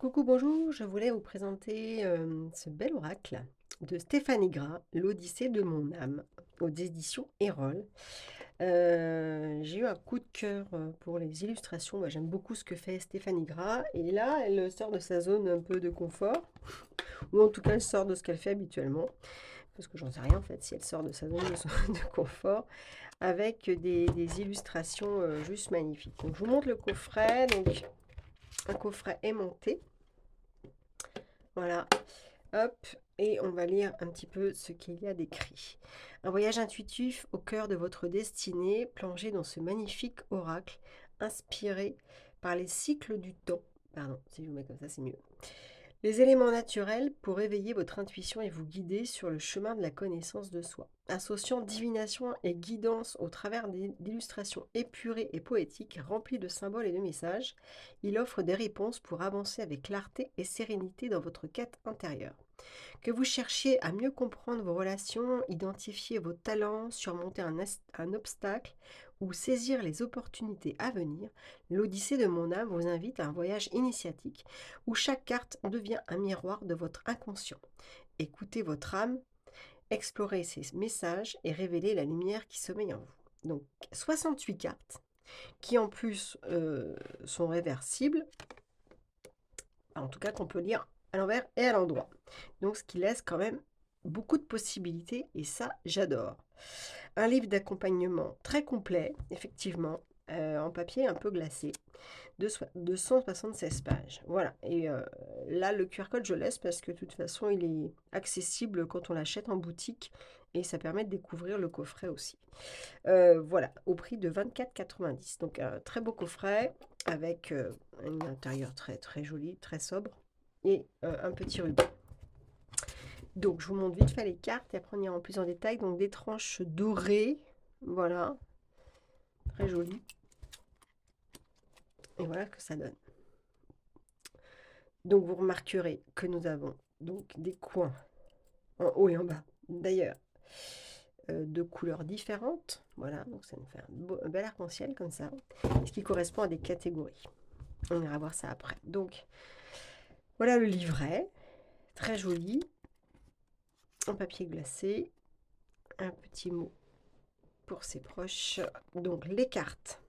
Coucou, bonjour, je voulais vous présenter ce bel oracle de Stéphanie Gras, l'Odyssée de mon âme, aux éditions Erol. J'ai eu un coup de cœur pour les illustrations. Moi, j'aime beaucoup ce que fait Stéphanie Gras. Et là, elle sort de sa zone un peu de confort, ou en tout cas, elle sort de ce qu'elle fait habituellement, parce que j'en sais rien en fait si elle sort de sa zone de confort, avec des illustrations juste magnifiques. Donc, je vous montre le coffret. Donc, un coffret aimanté. Voilà. Hop, et on va lire un petit peu ce qu'il y a d'écrit. Un voyage intuitif au cœur de votre destinée, plongé dans ce magnifique oracle, inspiré par les cycles du temps. Pardon, si je vous mets comme ça, c'est mieux. Les éléments naturels pour éveiller votre intuition et vous guider sur le chemin de la connaissance de soi. Associant divination et guidance au travers d'illustrations épurées et poétiques, remplies de symboles et de messages, il offre des réponses pour avancer avec clarté et sérénité dans votre quête intérieure. Que vous cherchiez à mieux comprendre vos relations, identifier vos talents, surmonter un obstacle ou saisir les opportunités à venir, l'Odyssée de mon âme vous invite à un voyage initiatique où chaque carte devient un miroir de votre inconscient. Écoutez votre âme, explorez ses messages et révélez la lumière qui sommeille en vous. Donc 68 cartes qui en plus sont réversibles, en tout cas qu'on peut lire à l'envers et à l'endroit. Donc ce qui laisse quand même beaucoup de possibilités et ça j'adore. Un livre d'accompagnement très complet, effectivement, en papier un peu glacé, de 176 pages. Voilà, et là le QR code je laisse parce que de toute façon il est accessible quand on l'achète en boutique et ça permet de découvrir le coffret aussi. Voilà, au prix de 24,90. Donc un très beau coffret avec un intérieur très très joli, très sobre et un petit ruban. Donc je vous montre vite fait les cartes et après on ira en plus en détail. Donc des tranches dorées, voilà, très joli. Et voilà ce que ça donne. Donc vous remarquerez que nous avons donc des coins en haut et en bas. D'ailleurs, de couleurs différentes. Voilà, donc ça nous fait un bel arc-en-ciel comme ça, ce qui correspond à des catégories. On ira voir ça après. Donc, voilà le livret, très joli, en papier glacé, un petit mot pour ses proches. Donc, les cartes.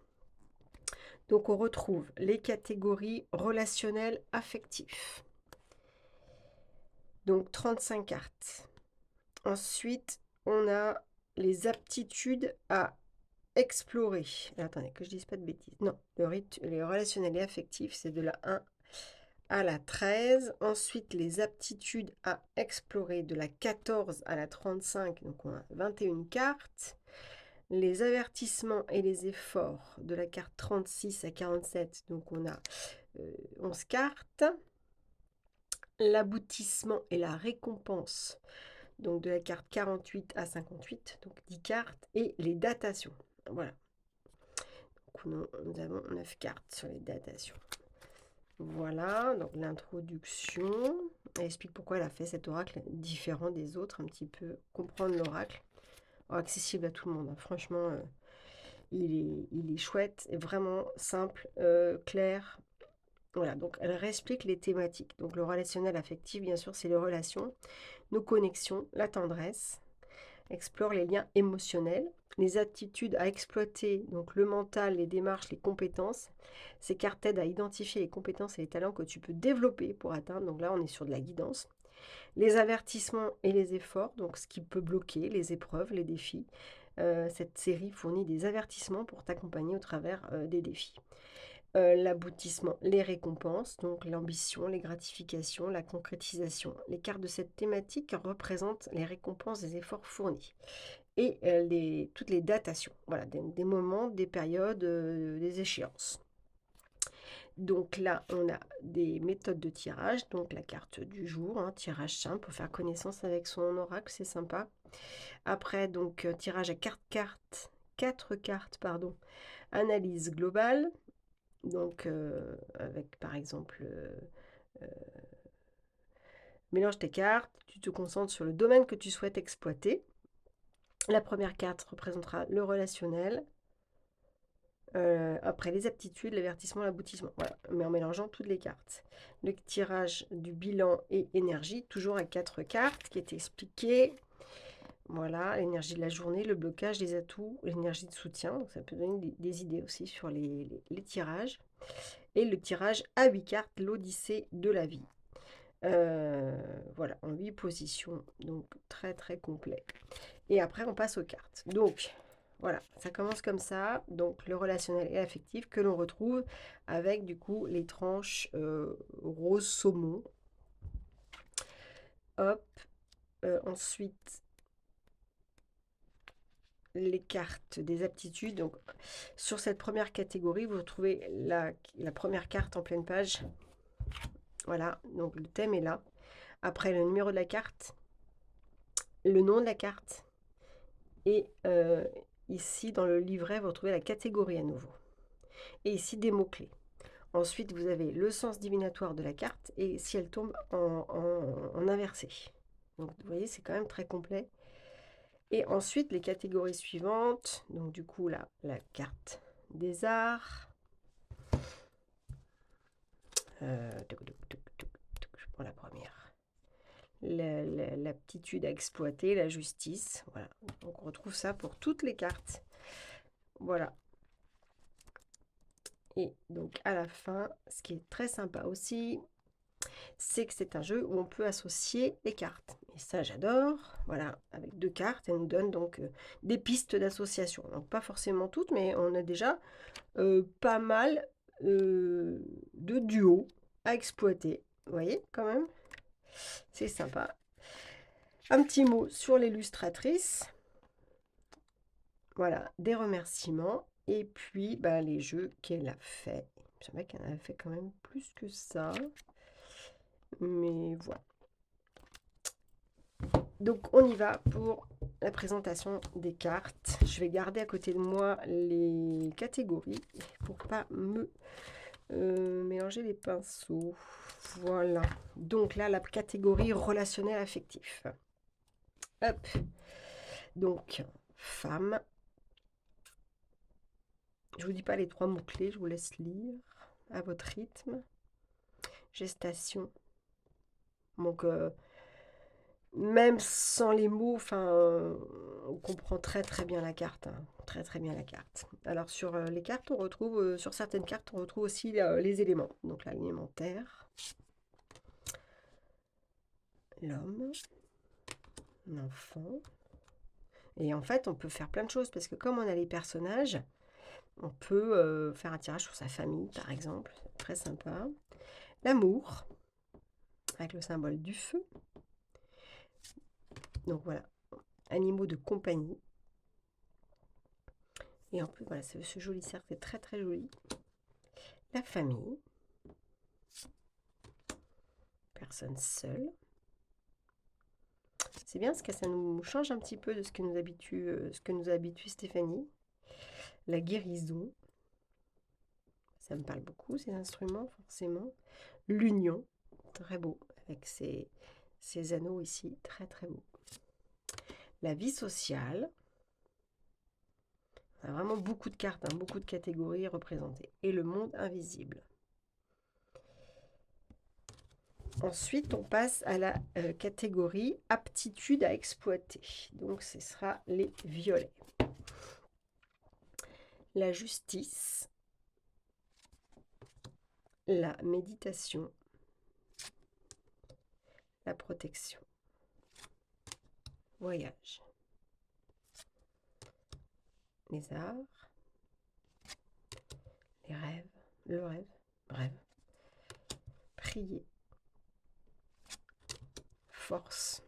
Donc, on retrouve les catégories relationnelles affectives. Donc, 35 cartes. Ensuite, on a les aptitudes à explorer. Attendez, que je dise pas de bêtises. Non, les relationnels et affectifs, c'est de la 1 à la 13. Ensuite, les aptitudes à explorer de la 14 à la 35. Donc, on a 21 cartes. Les avertissements et les efforts de la carte 36 à 47. Donc, on a 11 cartes. L'aboutissement et la récompense. Donc, de la carte 48 à 58. Donc, 10 cartes. Et les datations. Voilà. Donc, nous avons 9 cartes sur les datations. Voilà, donc l'introduction. Elle explique pourquoi elle a fait cet oracle différent des autres, un petit peu comprendre l'oracle. Accessible à tout le monde, hein. Franchement, il est chouette, et vraiment simple, clair. Voilà, donc elle réexplique les thématiques. Donc le relationnel affectif, bien sûr, c'est les relations, nos connexions, la tendresse, explore les liens émotionnels, les aptitudes à exploiter, donc le mental, les démarches, les compétences. Ces cartes t'aident à identifier les compétences et les talents que tu peux développer pour atteindre. Donc là, on est sur de la guidance. Les avertissements et les efforts, donc ce qui peut bloquer, les épreuves, les défis. Cette série fournit des avertissements pour t'accompagner au travers des défis. L'aboutissement, les récompenses, donc l'ambition, les gratifications, la concrétisation. Les cartes de cette thématique représentent les récompenses des efforts fournis et toutes les datations, voilà, des moments, des périodes, des échéances. Donc là, on a des méthodes de tirage, donc la carte du jour, hein, tirage simple pour faire connaissance avec son oracle, c'est sympa. Après, donc tirage à 4 cartes, pardon, analyse globale, donc avec par exemple mélange tes cartes, tu te concentres sur le domaine que tu souhaites exploiter. La première carte représentera le relationnel. Après les aptitudes, l'avertissement, l'aboutissement. Voilà, mais en mélangeant toutes les cartes. Le tirage du bilan et énergie, toujours à 4 cartes, qui est expliqué. Voilà, l'énergie de la journée, le blocage, les atouts, l'énergie de soutien. Donc ça peut donner des idées aussi sur les tirages. Et le tirage à 8 cartes, l'Odyssée de la vie. Voilà, en 8 positions, donc très très complet. Et après, on passe aux cartes. Donc, voilà, ça commence comme ça. Donc, le relationnel et affectif que l'on retrouve avec, du coup, les tranches rose saumon. Hop. Ensuite, les cartes des aptitudes. Donc, sur cette première catégorie, vous retrouvez la première carte en pleine page. Voilà, donc le thème est là. Après, le numéro de la carte, le nom de la carte. Et ici, dans le livret, vous retrouvez la catégorie à nouveau. Et ici, des mots-clés. Ensuite, vous avez le sens divinatoire de la carte et si elle tombe en inversé. Donc, vous voyez, c'est quand même très complet. Et ensuite, les catégories suivantes. Donc, du coup, là, la carte des arts. Je prends la première. L'aptitude à exploiter, la justice. Voilà. Donc, on retrouve ça pour toutes les cartes. Voilà. Et donc, à la fin, ce qui est très sympa aussi, c'est que c'est un jeu où on peut associer les cartes. Et ça, j'adore. Voilà, avec 2 cartes, elle nous donne donc des pistes d'association. Donc, pas forcément toutes, mais on a déjà pas mal de duos à exploiter. Vous voyez, quand même, c'est sympa. Un petit mot sur l'illustratrice. Voilà, des remerciements. Et puis, les jeux qu'elle a fait. Je savais qu'elle en a fait quand même plus que ça. Mais voilà. Donc on y va pour la présentation des cartes. Je vais garder à côté de moi les catégories pour pas me mélanger les pinceaux. Voilà. Donc là, la catégorie relationnel affectif. Hop. Donc, femme. Je vous dis pas les 3 mots-clés, je vous laisse lire à votre rythme. Gestation. Donc, même sans les mots, on comprend très très bien la carte, hein. Très très bien la carte. Alors sur les cartes, on retrouve, sur certaines cartes, on retrouve aussi les éléments. Donc l'alimentaire, l'homme, l'enfant. Et en fait, on peut faire plein de choses parce que comme on a les personnages, on peut faire un tirage sur sa famille, par exemple. Très sympa. L'amour, avec le symbole du feu. Donc voilà, animaux de compagnie. Et en plus, voilà, ce joli cercle est très très joli. La famille. Personne seule. C'est bien parce que ça nous change un petit peu de ce que nous habitue Stéphanie. La guérison. Ça me parle beaucoup, ces instruments, forcément. L'union. Très beau, avec ces anneaux ici. Très très beau. La vie sociale. On a vraiment beaucoup de cartes, hein, beaucoup de catégories représentées. Et le monde invisible. Ensuite, on passe à la catégorie aptitude à exploiter. Donc, ce sera les violets. La justice, la méditation, la protection, voyage, les arts, les rêves, le rêve, prier, force,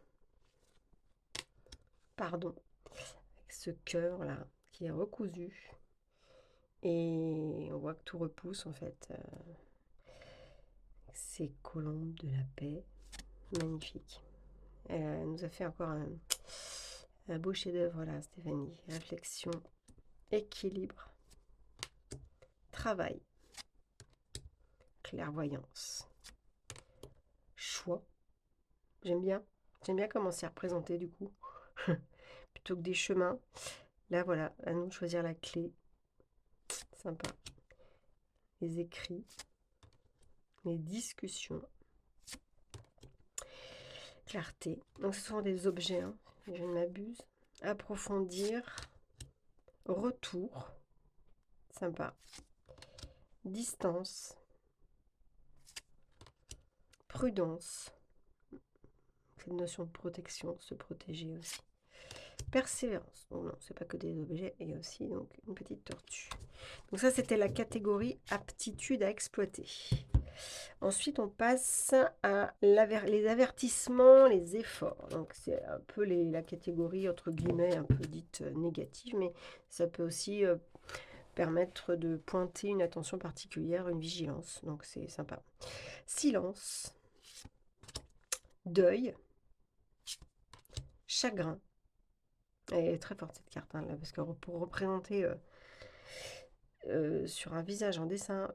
pardon, avec ce cœur là qui est recousu et on voit que tout repousse en fait. Ces colombes de la paix, magnifique. Elle nous a fait encore un beau chef-d'œuvre là, Stéphanie. Réflexion, équilibre, travail, clairvoyance, choix. J'aime bien. J'aime bien comment c'est représenté du coup. Plutôt que des chemins. Là voilà, à nous de choisir la clé. Sympa. Les écrits. Les discussions. Clarté. Donc ce sont des objets, hein, si je ne m'abuse. Approfondir. Retour. Sympa. Distance. Prudence. C'est une notion de protection, se protéger aussi. Persévérance. Donc non, c'est pas que des objets, il y a aussi donc une petite tortue. Donc ça, c'était la catégorie aptitude à exploiter. Ensuite, on passe à les avertissements, les efforts. Donc c'est un peu la catégorie entre guillemets un peu dite négative, mais ça peut aussi permettre de pointer une attention particulière, une vigilance. Donc c'est sympa. Silence, deuil, chagrin. Elle est très forte cette carte, hein, là, parce que pour représenter sur un visage en dessin,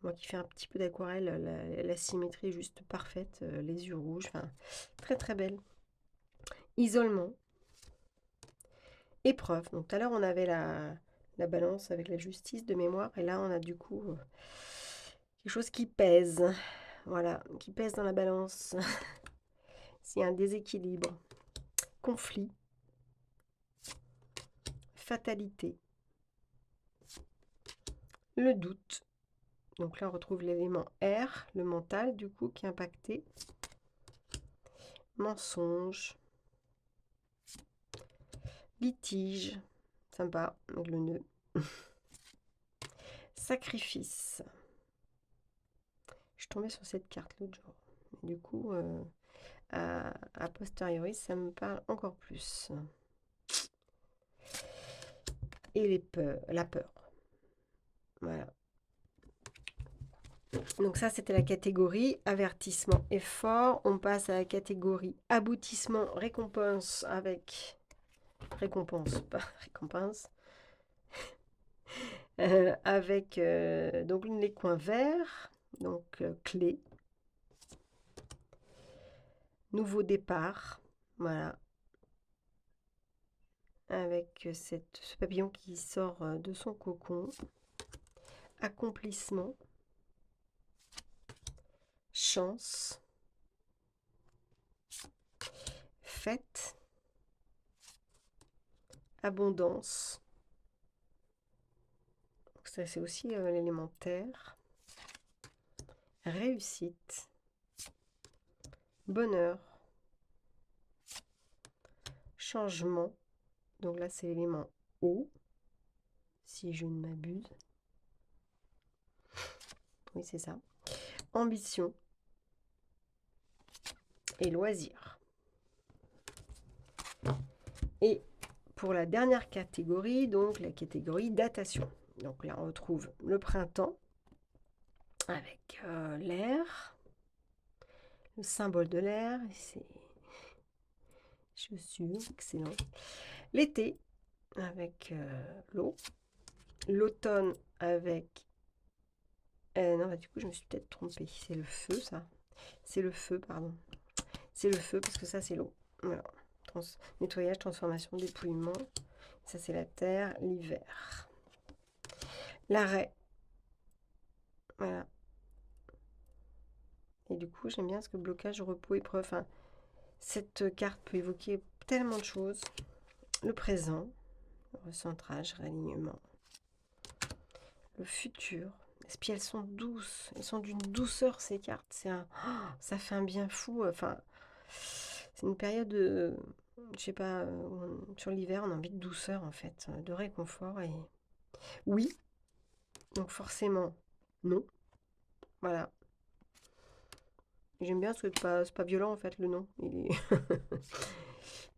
moi qui fais un petit peu d'aquarelle, la symétrie est juste parfaite, les yeux rouges, enfin très très belle. Isolement, épreuve. Donc tout à l'heure on avait la balance avec la justice de mémoire, et là on a du coup quelque chose qui pèse, voilà, qui pèse dans la balance. S'il y a un déséquilibre, conflit, fatalité, le doute. Donc là, on retrouve l'élément R, le mental, du coup, qui est impacté. Mensonge. Litige. Sympa, avec le nœud. Sacrifice. Je suis tombée sur cette carte l'autre jour. Du coup, a posteriori, ça me parle encore plus. Et la peur. Voilà. Donc ça, c'était la catégorie avertissement, effort. On passe à la catégorie aboutissement, récompense avec... Récompense, pas récompense. Avec donc les coins verts, donc clé. Nouveau départ, voilà. Avec ce papillon qui sort de son cocon. Accomplissement. Chance. Fête. Abondance. Donc ça, c'est aussi l'élémentaire. Réussite. Bonheur. Changement. Donc là, c'est l'élément eau, si je ne m'abuse. Oui, c'est ça. Ambition. Et loisir. Et pour la dernière catégorie, donc la catégorie datation. Donc là, on retrouve le printemps avec l'air, le symbole de l'air, c'est chaussures, excellent. L'été avec l'eau, l'automne avec... non, bah, du coup, je me suis peut-être trompée. C'est le feu, ça. C'est le feu, pardon. C'est le feu, parce que ça, c'est l'eau. Voilà. Nettoyage, transformation, dépouillement. Ça, c'est la terre, l'hiver. L'arrêt. Voilà. Et du coup, j'aime bien ce que blocage, repos, épreuve. Enfin, cette carte peut évoquer tellement de choses. Le présent, le recentrage, réalignement. Le futur. Et puis elles sont douces. Elles sont d'une douceur, ces cartes. Ça fait un bien fou. Enfin, c'est une période, je sais pas, sur l'hiver, on a envie de douceur, en fait, de réconfort. Et oui, donc forcément, non. Voilà. J'aime bien parce que c'est pas violent, en fait, le non.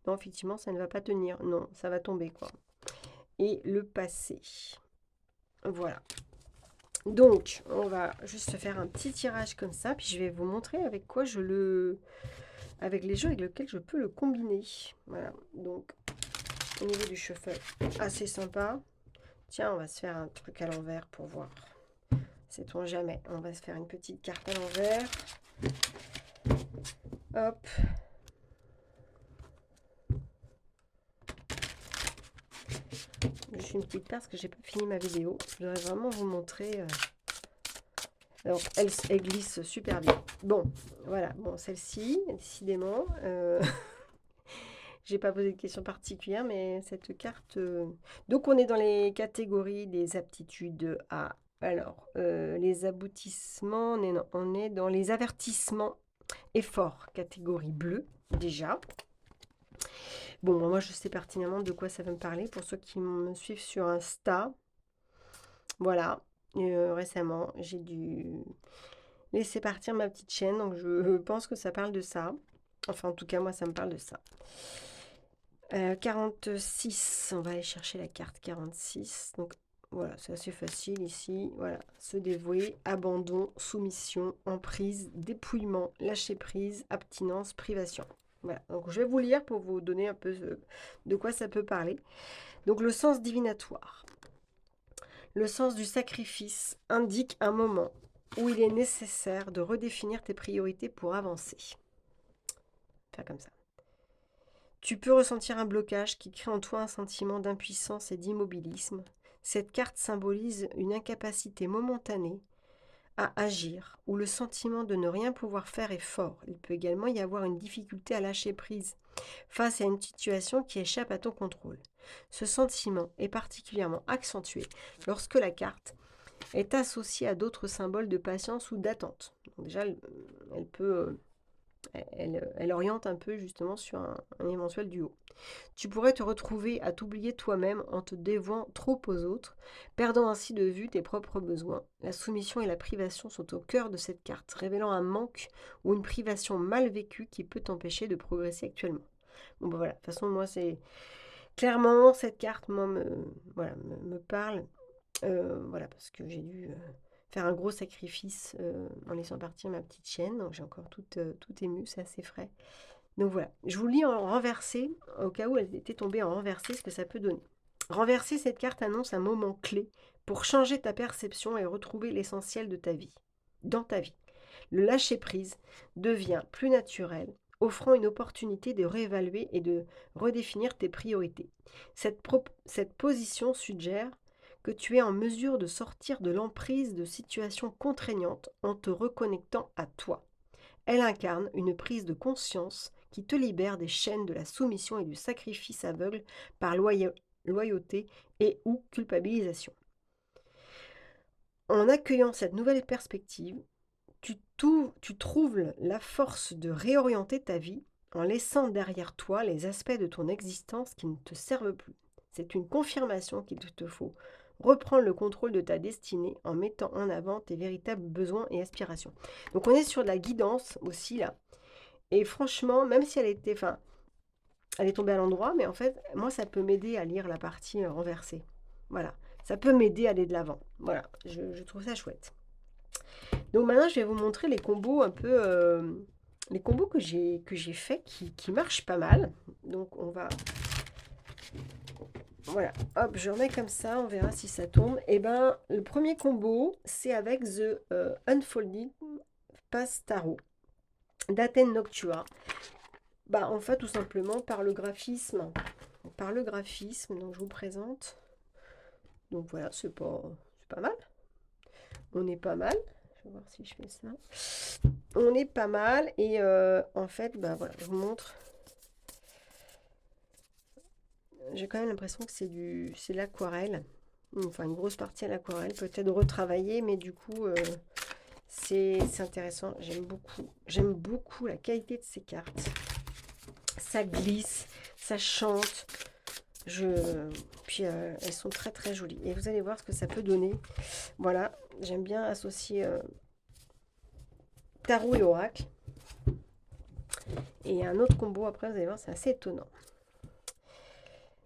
Non, effectivement, ça ne va pas tenir. Non, ça va tomber, quoi. Et le passé. Voilà. Donc, on va juste faire un petit tirage comme ça. Puis je vais vous montrer avec quoi avec les jeux avec lesquels je peux le combiner. Voilà. Donc, au niveau du shuffle, assez sympa. Tiens, on va se faire un truc à l'envers pour voir. Sait-on jamais. On va se faire une petite carte à l'envers. Hop. juste une petite paire parce que j'ai pas fini ma vidéo. Je voudrais vraiment vous montrer. Alors, elle glisse super bien. Bon, voilà. Bon, celle-ci, décidément, j'ai pas posé de questions particulières, mais cette carte... Donc, on est dans les catégories des aptitudes A. Alors, les aboutissements, on est dans les avertissements efforts, catégorie bleue, déjà. Bon, moi, je sais pertinemment de quoi ça va me parler. Pour ceux qui me suivent sur Insta, voilà. Récemment, j'ai dû laisser partir ma petite chaîne, donc je pense que ça parle de ça. Enfin, en tout cas, moi, ça me parle de ça. 46, on va aller chercher la carte 46. Donc, voilà, c'est assez facile ici. Voilà, se dévouer, abandon, soumission, emprise, dépouillement, lâcher prise, abstinence, privation. Voilà, donc je vais vous lire pour vous donner un peu de quoi ça peut parler. Donc, le sens divinatoire. Le sens du sacrifice indique un moment où il est nécessaire de redéfinir tes priorités pour avancer. Faire comme ça. Tu peux ressentir un blocage qui crée en toi un sentiment d'impuissance et d'immobilisme. Cette carte symbolise une incapacité momentanée à agir ou le sentiment de ne rien pouvoir faire est fort. Il peut également y avoir une difficulté à lâcher prise face à une situation qui échappe à ton contrôle. Ce sentiment est particulièrement accentué lorsque la carte est associée à d'autres symboles de patience ou d'attente. Déjà, elle peut... Elle oriente un peu justement sur un éventuel duo. Tu pourrais te retrouver à t'oublier toi-même en te dévouant trop aux autres, perdant ainsi de vue tes propres besoins. La soumission et la privation sont au cœur de cette carte, révélant un manque ou une privation mal vécue qui peut t'empêcher de progresser actuellement. Bon ben voilà, de toute façon moi c'est clairement cette carte moi me parle, voilà parce que j'ai dû faire un gros sacrifice en laissant partir ma petite chienne, donc j'ai encore tout ému, c'est assez frais. Donc voilà, je vous lis en renversé, au cas où elle était tombée en renversé, ce que ça peut donner. Renverser, cette carte annonce un moment clé pour changer ta perception et retrouver l'essentiel de ta vie, dans ta vie. Le lâcher-prise devient plus naturel, offrant une opportunité de réévaluer et de redéfinir tes priorités. Cette position suggère que tu es en mesure de sortir de l'emprise de situations contraignantes en te reconnectant à toi. Elle incarne une prise de conscience qui te libère des chaînes de la soumission et du sacrifice aveugle par loyauté et ou culpabilisation. En accueillant cette nouvelle perspective, tu trouves la force de réorienter ta vie en laissant derrière toi les aspects de ton existence qui ne te servent plus. C'est une confirmation qu'il te faut reprendre le contrôle de ta destinée en mettant en avant tes véritables besoins et aspirations. Donc on est sur de la guidance aussi là. Et franchement, même si elle est tombée à l'endroit, mais en fait, moi ça peut m'aider à lire la partie renversée. Voilà, ça peut m'aider à aller de l'avant. Voilà, je trouve ça chouette. Donc maintenant, je vais vous montrer les combos un peu... les combos que j'ai faits qui marchent pas mal. Donc on va... Voilà, hop, je remets comme ça, on verra si ça tourne. Et ben, le premier combo, c'est avec The Unfolding Pass Tarot d'Athènes Noctua. Bah, en fait, tout simplement par le graphisme. Donc je vous présente. Donc voilà, c'est pas mal. On est pas mal. Je vais voir si je fais ça. On est pas mal. Et en fait, bah voilà, je vous montre. J'ai quand même l'impression que c'est de l'aquarelle. Enfin, une grosse partie à l'aquarelle. Peut-être retravailler, mais du coup, c'est intéressant. J'aime beaucoup la qualité de ces cartes. Ça glisse, ça chante. Puis elles sont très très jolies. Et vous allez voir ce que ça peut donner. Voilà, j'aime bien associer tarot et oracle. Et un autre combo après, vous allez voir, c'est assez étonnant.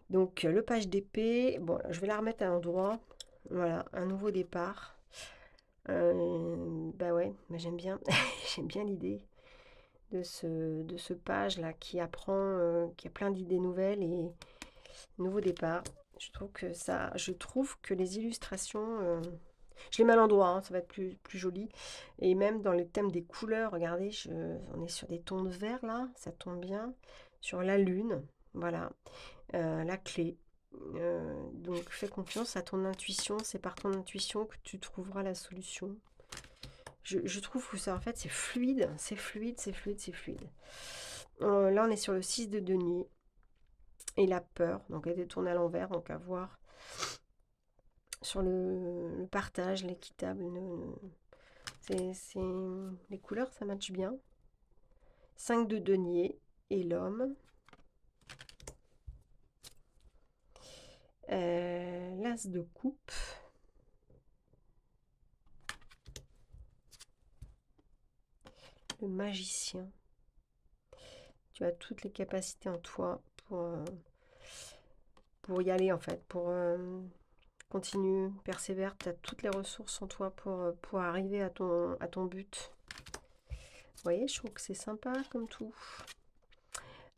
Donc le page d'épée, bon, je vais la remettre à l'endroit. Voilà, un nouveau départ. Bah ouais, mais j'aime bien, j'aime bien l'idée de ce page là qui apprend, qui a plein d'idées nouvelles et nouveau départ. Je trouve que les illustrations, je les mets à l'endroit, hein, ça va être plus joli. Et même dans le thème des couleurs, regardez, on est sur des tons de vert là, ça tombe bien. Sur la lune, voilà. La clé, Donc fais confiance à ton intuition, c'est par ton intuition que tu trouveras la solution. Je trouve que ça, en fait, c'est fluide, c'est fluide, c'est fluide, c'est fluide. Là, on est sur le 6 de denier et la peur, donc elle est tournée à l'envers, donc à voir sur le partage, l'équitable. Les couleurs, ça matche bien. 5 de denier et l'homme. L'as de coupe. Le magicien. Tu as toutes les capacités en toi pour y aller, en fait, pour continuer, persévère. Tu as toutes les ressources en toi pour arriver à ton but. Vous voyez, je trouve que c'est sympa comme tout.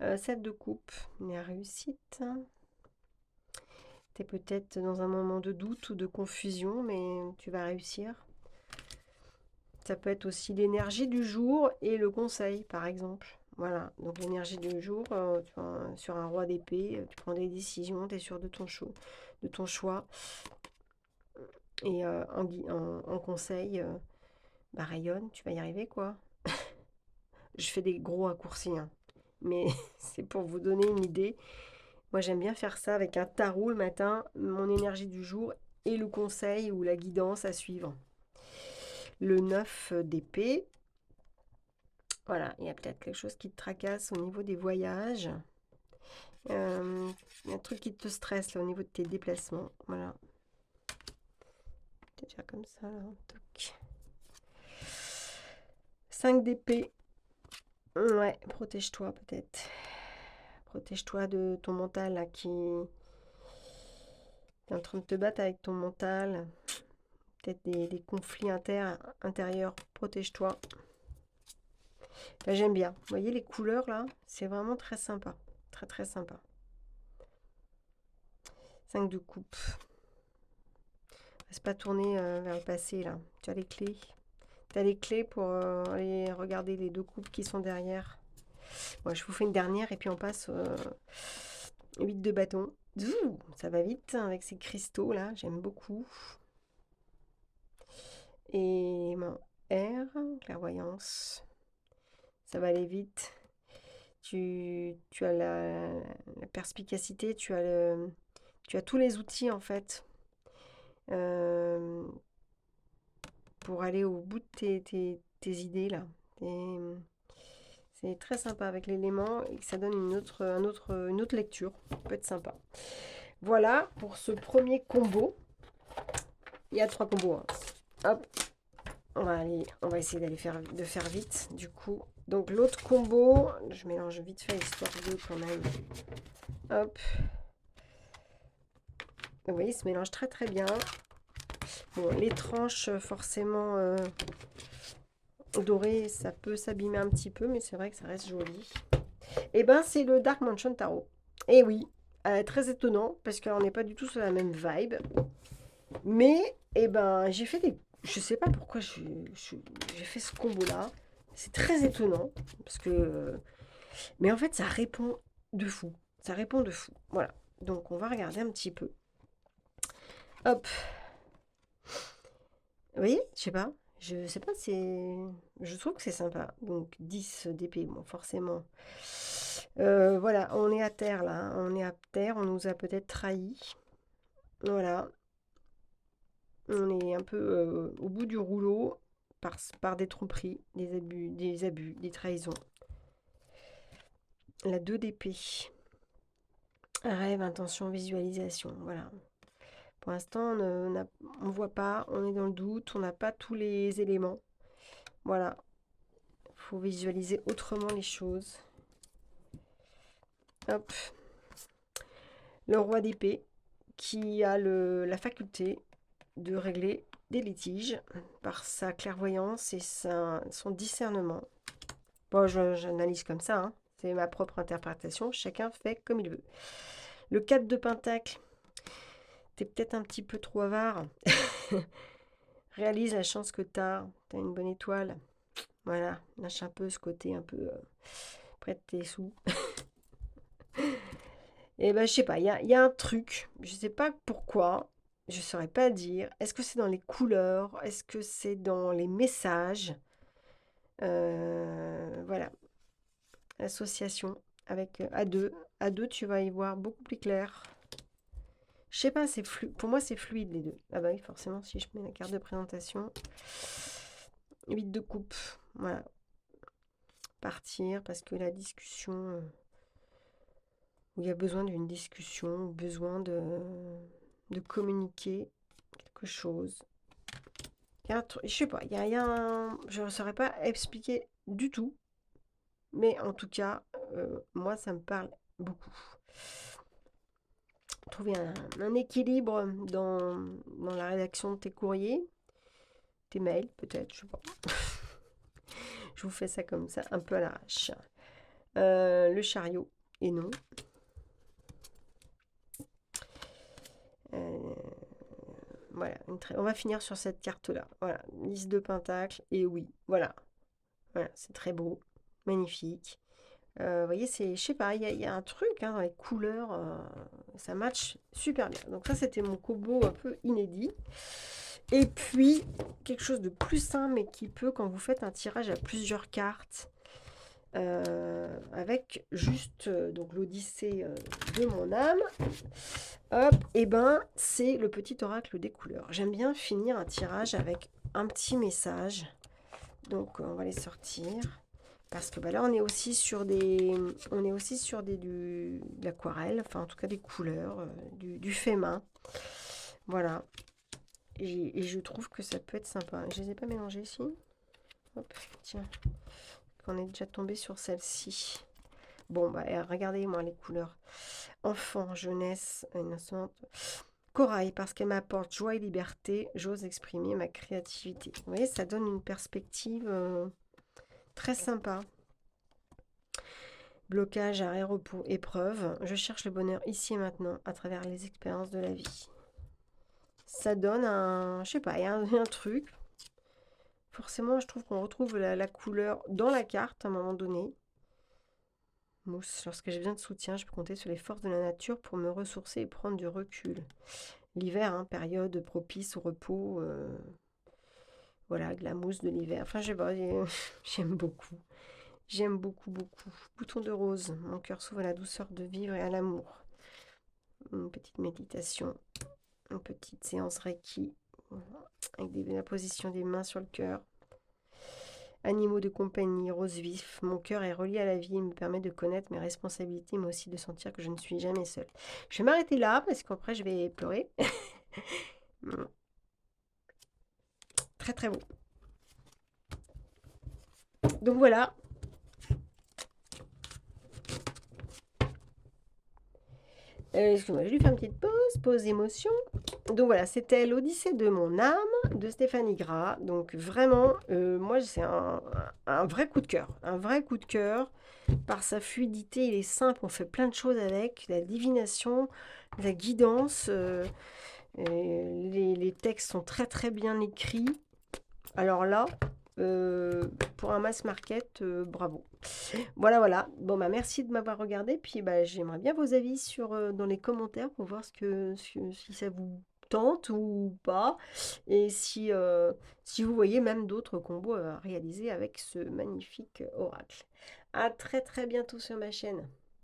7 de coupe, la réussite. Tu es peut-être dans un moment de doute ou de confusion, mais tu vas réussir. Ça peut être aussi l'énergie du jour et le conseil, par exemple. Voilà, donc l'énergie du jour, sur un roi d'épée, tu prends des décisions, tu es sûr de ton choix. Et en conseil, bah rayonne, tu vas y arriver, quoi. Je fais des gros raccourcis, hein. Mais c'est pour vous donner une idée. Moi, j'aime bien faire ça avec un tarot le matin, mon énergie du jour et le conseil ou la guidance à suivre. Le 9 d'épée. Voilà, il y a peut-être quelque chose qui te tracasse au niveau des voyages. Il y a un truc qui te stresse là, au niveau de tes déplacements. Voilà. Peut-être faire comme ça. Là. Toc. 5 d'épée. Ouais, protège-toi peut-être. Protège-toi de ton mental là, qui est en train de te battre avec ton mental. Peut-être des conflits intérieurs. Protège-toi. Là, j'aime bien. Vous voyez les couleurs là? C'est vraiment très sympa. Très très sympa. 5 de coupe. Reste pas tourner vers le passé là. Tu as les clés. Tu as les clés pour aller regarder les 2 coupes qui sont derrière. Bon, je vous fais une dernière et puis on passe 8 de bâton. Ça va vite avec ces cristaux là. J'aime beaucoup. Et mon R, clairvoyance. Ça va aller vite. Tu as la perspicacité, tu as tous les outils en fait pour aller au bout de tes idées là. Et c'est très sympa avec l'élément et ça donne une autre lecture. Ça peut être sympa. Voilà pour ce premier combo. Il y a 3 combos. Hein. Hop. On va essayer de faire vite du coup. Donc l'autre combo, je mélange vite fait histoire de quand même. Hop. Vous voyez, il se mélange très très bien. Bon, les tranches forcément dorées, ça peut s'abîmer un petit peu, mais c'est vrai que ça reste joli. Et ben c'est le Dark Mansion Tarot. Et oui, très étonnant parce qu'on n'est pas du tout sur la même vibe. Mais j'ai fait des... Je sais pas pourquoi j'ai fait ce combo-là. C'est très étonnant parce que... Mais en fait, ça répond de fou. Ça répond de fou. Voilà. Donc, on va regarder un petit peu. Hop. Vous voyez? Je sais pas. Je sais pas, je trouve que c'est sympa. Donc, 10 d'épée, bon, forcément. Voilà, on est à terre, là. Hein. On est à terre, on nous a peut-être trahis. Voilà. On est un peu au bout du rouleau par des tromperies, des abus, des trahisons. La 2 d'épée. Rêve, intention, visualisation. Voilà. Pour l'instant, on ne voit pas, on est dans le doute, on n'a pas tous les éléments. Voilà. Il faut visualiser autrement les choses. Hop. Le roi d'épée qui a la faculté de régler des litiges par sa clairvoyance et son discernement. Bon, j'analyse comme ça, hein. C'est ma propre interprétation, chacun fait comme il veut. Le 4 de pentacle, t'es peut-être un petit peu trop avare. Réalise la chance que t'as une bonne étoile. Voilà, lâche un peu ce côté un peu près de tes sous. Et ben, je sais pas, il y a un truc, je sais pas pourquoi, je saurais pas dire. Est-ce que c'est dans les couleurs? Est-ce que c'est dans les messages? Voilà, association avec à deux. À deux, tu vas y voir beaucoup plus clair. Je sais pas, c'est pour moi c'est fluide les deux. Ah bah oui, forcément, si je mets la carte de présentation. 8 de coupe. Voilà. Partir parce que la discussion, où il y a besoin d'une discussion, besoin de communiquer quelque chose. Il y a un truc, je sais pas, je ne saurais pas expliquer du tout, mais en tout cas, moi, ça me parle beaucoup. Trouver un équilibre dans la rédaction de tes courriers, tes mails peut-être, je sais pas. Je vous fais ça comme ça, un peu à l'arrache. Le chariot, et non. Euh, voilà, on va finir sur cette carte-là. Voilà, liste de pentacles, et oui, voilà. Voilà, c'est très beau, magnifique. Vous voyez, je sais pas, il y a un truc hein, dans les couleurs, ça match super bien. Donc ça, c'était mon combo un peu inédit. Et puis, quelque chose de plus simple, mais qui peut, quand vous faites un tirage à plusieurs cartes, avec juste donc l'Odyssée de mon âme, hop, et ben c'est le petit oracle des couleurs. J'aime bien finir un tirage avec un petit message. Donc on va les sortir. Parce que bah, là, on est aussi sur de l'aquarelle, enfin en tout cas des couleurs, du fait main. Voilà. Et je trouve que ça peut être sympa. Je les ai pas mélangés ici. Hop, tiens. On est déjà tombé sur celle-ci. Bon, bah regardez-moi les couleurs. Enfant, jeunesse, innocente. Corail, parce qu'elle m'apporte joie et liberté, j'ose exprimer ma créativité. Vous voyez, ça donne une perspective très sympa. Blocage, arrêt, repos, épreuve. Je cherche le bonheur ici et maintenant à travers les expériences de la vie. Ça donne je sais pas, il y a un truc. Forcément, je trouve qu'on retrouve la couleur dans la carte à un moment donné. Mousse, lorsque j'ai besoin de soutien, je peux compter sur les forces de la nature pour me ressourcer et prendre du recul. L'hiver, hein, période propice au repos. Voilà, de la mousse de l'hiver. Enfin, je sais pas, j'aime beaucoup. J'aime beaucoup, beaucoup. Bouton de rose. Mon cœur s'ouvre à la douceur de vivre et à l'amour. Une petite méditation. Une petite séance Reiki. Avec la position des mains sur le cœur. Animaux de compagnie, rose vif. Mon cœur est relié à la vie et me permet de connaître mes responsabilités, mais aussi de sentir que je ne suis jamais seule. Je vais m'arrêter là parce qu'après je vais pleurer. Très très beau. Donc voilà. Excuse-moi, je lui fais une petite pause émotion. Donc voilà, c'était l'Odyssée de mon âme de Stéphanie Gras. Donc vraiment, moi c'est un vrai coup de cœur. Un vrai coup de cœur par sa fluidité. Il est simple, on fait plein de choses avec. La divination, la guidance. Les textes sont très très bien écrits. Alors là, pour un mass market, bravo. Voilà, voilà. Bon, bah, merci de m'avoir regardé. Puis, bah, j'aimerais bien vos avis dans les commentaires pour voir si ça vous tente ou pas. Et si vous voyez même d'autres combos à réaliser avec ce magnifique oracle. À très très bientôt sur ma chaîne.